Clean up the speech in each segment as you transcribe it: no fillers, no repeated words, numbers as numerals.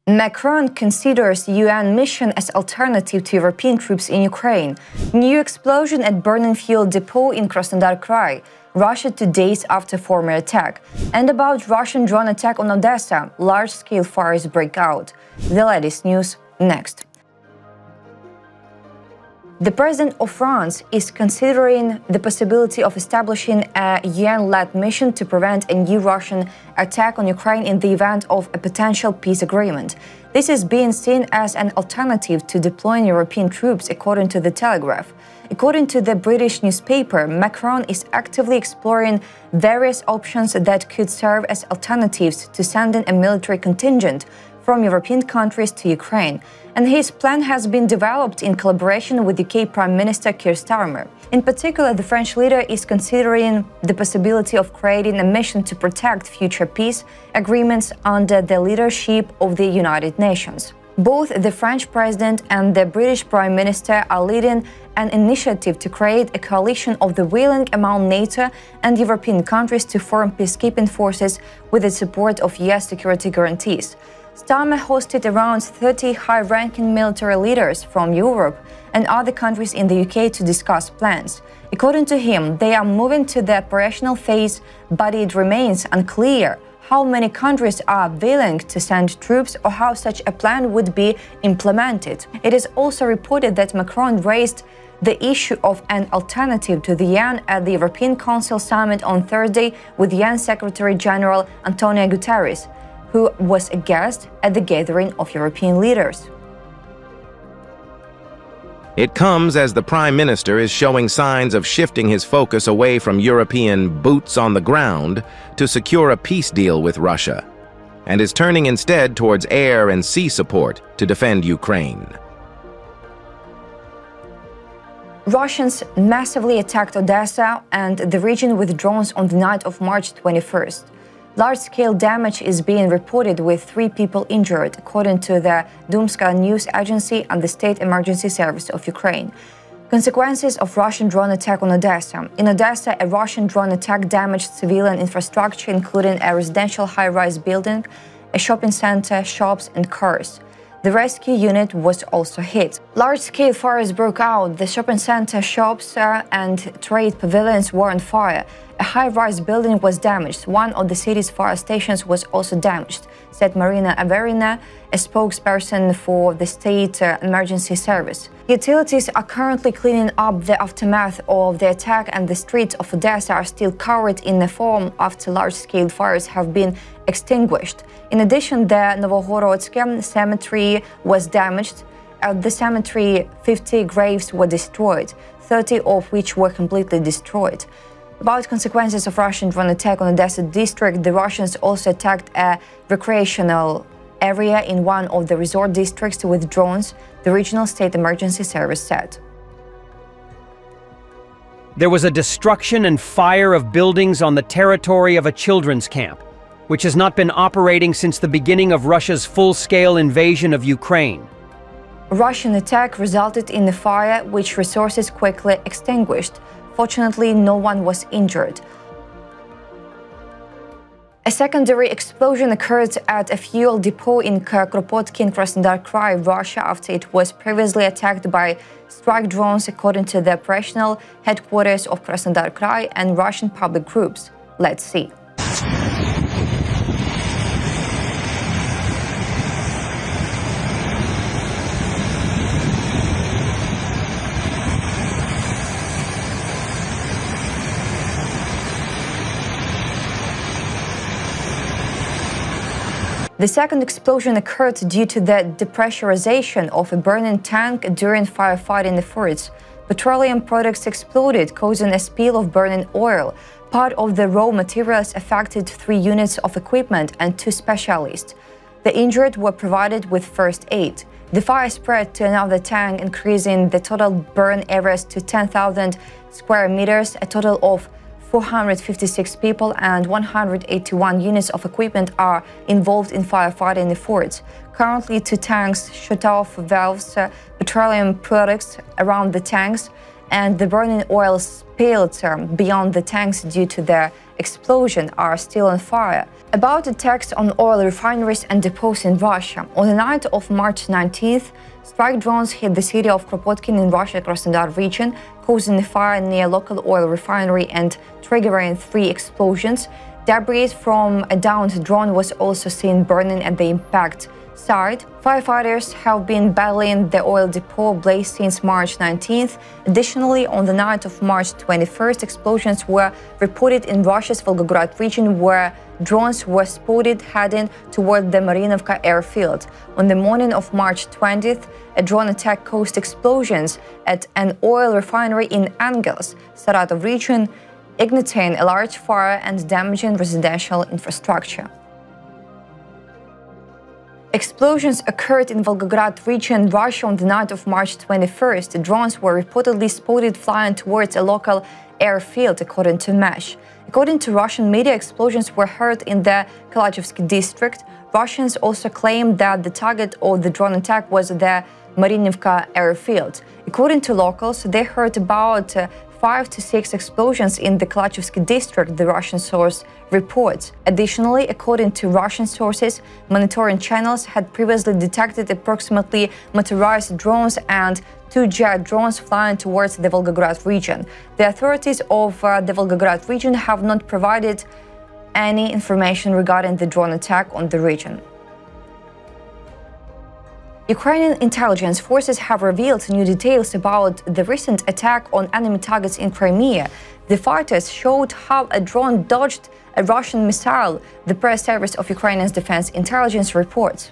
Macron considers UN mission as alternative to European troops in Ukraine. New explosion at burning fuel depot in Krasnodar Krai, Russia 2 days after former attack. And about Russian drone attack on Odesa, large-scale fires break out. The latest news next. The president of France is considering the possibility of establishing a UN-led mission to prevent a new Russian attack on Ukraine in the event of a potential peace agreement. This is being seen as an alternative to deploying European troops, according to The Telegraph. According to the British newspaper, Macron is actively exploring various options that could serve as alternatives to sending a military contingent from European countries to Ukraine, and his plan has been developed in collaboration with UK Prime Minister Keir Starmer. In particular, the French leader is considering the possibility of creating a mission to protect future peace agreements under the leadership of the United Nations. Both the French president and the British Prime Minister are leading an initiative to create a coalition of the willing among NATO and European countries to form peacekeeping forces with the support of US security guarantees. Starmer hosted around 30 high-ranking military leaders from Europe and other countries in the UK to discuss plans. According to him, they are moving to the operational phase, but it remains unclear how many countries are willing to send troops or how such a plan would be implemented. It is also reported that Macron raised the issue of an alternative to the UN at the European Council summit on Thursday with UN Secretary-General Antonio Guterres, who was a guest at the gathering of European leaders. It comes as the Prime Minister is showing signs of shifting his focus away from European boots on the ground to secure a peace deal with Russia, and is turning instead towards air and sea support to defend Ukraine. Russians massively attacked Odesa and the region with drones on the night of March 21st. Large-scale damage is being reported with 3 people injured, according to the Dumska news agency and the State Emergency Service of Ukraine. Consequences of Russian drone attack on Odesa. In Odesa, a Russian drone attack damaged civilian infrastructure, including a residential high-rise building, a shopping center, shops and cars. The rescue unit was also hit. Large-scale fires broke out. The shopping center, shops and trade pavilions were on fire. A high-rise building was damaged. One of the city's fire stations was also damaged, said Marina Averina, a spokesperson for the State Emergency Service. Utilities are currently cleaning up the aftermath of the attack, and the streets of Odesa are still covered in the foam after large-scale fires have been extinguished. In addition, the Novohorodsk cemetery was damaged. At the cemetery, 50 graves were destroyed, 30 of which were completely destroyed. About consequences of Russian drone attack on Odesa district, the Russians also attacked a recreational area in one of the resort districts with drones, the regional state emergency service said. There was a destruction and fire of buildings on the territory of a children's camp, which has not been operating since the beginning of Russia's full-scale invasion of Ukraine. Russian attack resulted in a fire, which resources quickly extinguished. Fortunately, no one was injured. A secondary explosion occurred at a fuel depot in Kropotki in Krasnodar Krai, Russia, after it was previously attacked by strike drones, according to the operational headquarters of Krasnodar Krai and Russian public groups. Let's see. The second explosion occurred due to the depressurization of a burning tank during firefighting efforts. Petroleum products exploded, causing a spill of burning oil. Part of the raw materials affected 3 units of equipment and 2 specialists. The injured were provided with first aid. The fire spread to another tank, increasing the total burn areas to 10,000 square meters. A total of 456 people and 181 units of equipment are involved in firefighting efforts. Currently, 2 tanks shut off valves, petroleum products around the tanks, and the burning oil spilled beyond the tanks due to the explosion are still on fire. About attacks on oil refineries and depots in Russia. On the night of March 19th, strike drones hit the city of Kropotkin in Russia Krasnodar region, causing a fire near local oil refinery and triggering 3 explosions. Debris from a downed drone was also seen burning at the impact site. Firefighters have been battling the oil depot blaze since March 19th. Additionally, on the night of March 21st, explosions were reported in Russia's Volgograd region, where drones were spotted heading toward the Mariinovka airfield. On the morning of March 20th, a drone attack caused explosions at an oil refinery in Engels, Saratov region, igniting a large fire and damaging residential infrastructure. Explosions occurred in Volgograd region, Russia on the night of March 21st. Drones were reportedly spotted flying towards a local airfield, according to Mesh. According to Russian media, explosions were heard in the Kalachevsky district. Russians also claimed that the target of the drone attack was the Mariinovka airfield. According to locals, they heard about 5 to 6 explosions in the Kalachevsky district, the Russian source reports. Additionally, according to Russian sources, monitoring channels had previously detected approximately motorized drones and 2 jet drones flying towards the Volgograd region. The authorities of the Volgograd region have not provided any information regarding the drone attack on the region. Ukrainian intelligence forces have revealed new details about the recent attack on enemy targets in Crimea. The fighters showed how a drone dodged a Russian missile, the press service of Ukraine's defense intelligence reports.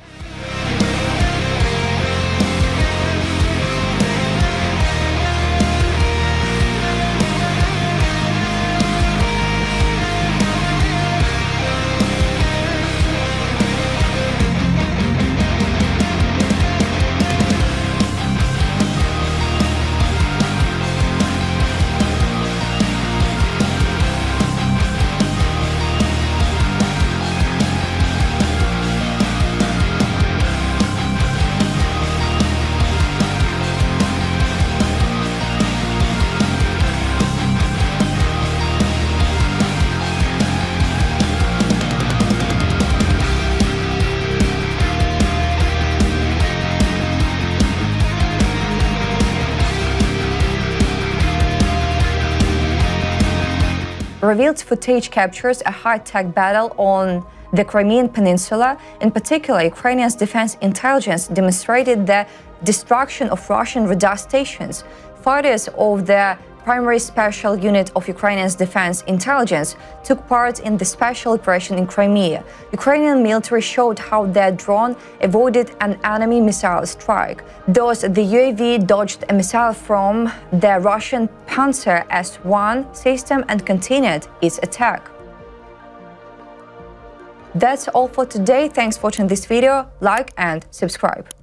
Revealed footage captures a high-tech battle on the Crimean Peninsula. In particular, Ukrainians' defense intelligence demonstrated the destruction of Russian radar stations. Fighters of the primary special unit of Ukrainians' defense intelligence took part in the special operation in Crimea. Ukrainian military showed how their drone avoided an enemy missile strike. Thus, the UAV dodged a missile from the Russian Panzer S-1 system and continued its attack. That's all for today. Thanks for watching this video. Like and subscribe.